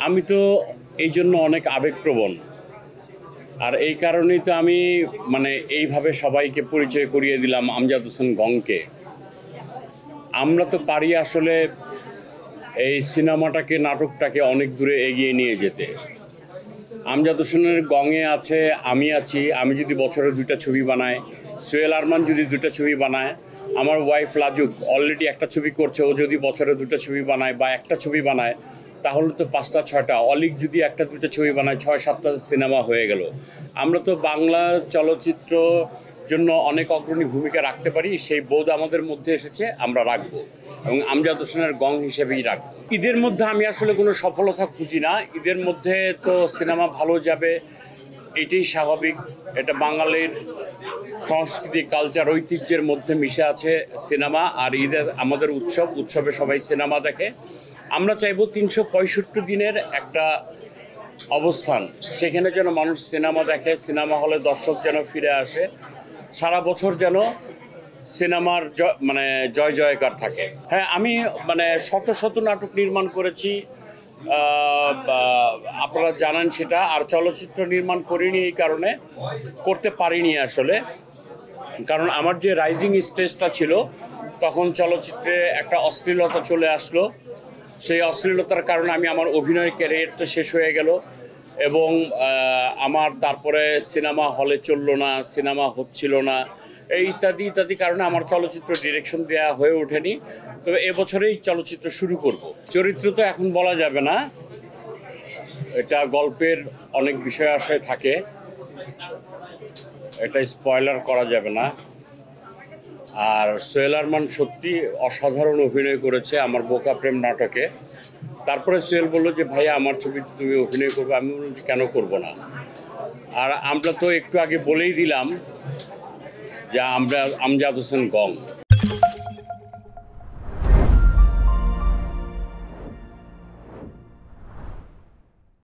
আমি তো এই জন্য অনেক আবেগপ্রবণ, আর এই কারণেই তো আমি এইভাবে সবাইকে পরিচয় করিয়ে দিলাম আমজাদ হোসেন গংকে। আমরা তো পারি আসলে এই সিনেমাটাকে, নাটকটাকে অনেক দূরে এগিয়ে নিয়ে যেতে। আমজাদ হোসেনের গঙে আছে, আমি আছি। আমি যদি বছরে 2টা ছবি বানাই, সোহেল আরমান যদি 2টা ছবি বানায়, আমার ওয়াইফ লাজুক অলরেডি একটা ছবি করছে, ও যদি বছরে 2টা ছবি বানায় বা একটা ছবি বানায়, তাহলে তো 5টা 6টা, অলিক যদি 1টা 2টা ছবি বানায়, 6-7টা সিনেমা হয়ে গেল। আমরা তো বাংলা চলচ্চিত্র জন্য অনেক অগ্রণী ভূমিকা রাখতে পারি, সেই বোধ আমাদের মধ্যে এসেছে, আমরা রাখবো এবং আমজাদ হোসেনের গং হিসেবেই রাখবো। ঈদের মধ্যে আমি আসলে কোনো সফলতা খুঁজি না। ঈদের মধ্যে তো সিনেমা ভালো যাবে, এটাই স্বাভাবিক। এটা বাঙালির সংস্কৃতি, কালচার, ঐতিহ্যের মধ্যে মিশে আছে সিনেমা। আর ঈদের আমাদের উৎসবে সবাই সিনেমা দেখে। আমরা চাইবো 365 দিনের একটা অবস্থান, সেখানে যেন মানুষ সিনেমা দেখে, সিনেমা হলে দর্শক যেন ফিরে আসে, সারা বছর যেন সিনেমার জয় জয়কার থাকে। হ্যাঁ, আমি শত শত নাটক নির্মাণ করেছি, আপনারা জানেন সেটা। আর চলচ্চিত্র নির্মাণ করিনি এই কারণে, করতে পারিনি আসলে, কারণ আমার যে রাইজিং স্টেজটা ছিল, তখন চলচ্চিত্রে একটা অশ্লীলতা চলে আসলো। সেই অশ্লীলতার কারণে আমার অভিনয় ক্যারিয়ারটা শেষ হয়ে গেল এবং আমার তারপরে সিনেমা হলে চললো না, সিনেমা হচ্ছিল না, এই ইত্যাদি ইত্যাদি কারণে আমার চলচ্চিত্র ডিরেকশন দেওয়া হয়ে ওঠেনি। তবে এবছরেই চলচ্চিত্র শুরু করব। চরিত্র তো এখন বলা যাবে না, এটা গল্পের অনেক বিষয় আশয় থাকে, এটা স্পয়লার করা যাবে না। আর সোহেল আরমান সত্যি অসাধারণ অভিনয় করেছে আমার বোকা প্রেম নাটকে। তারপরে সোহেল বললো যে ভাইয়া আমার ছবিতে তুমি অভিনয় করবে। আমি বললাম কেন করব না। আর আমরা তো একটু আগে বলেই দিলাম যে আমরা আমজাদ হোসেন গং।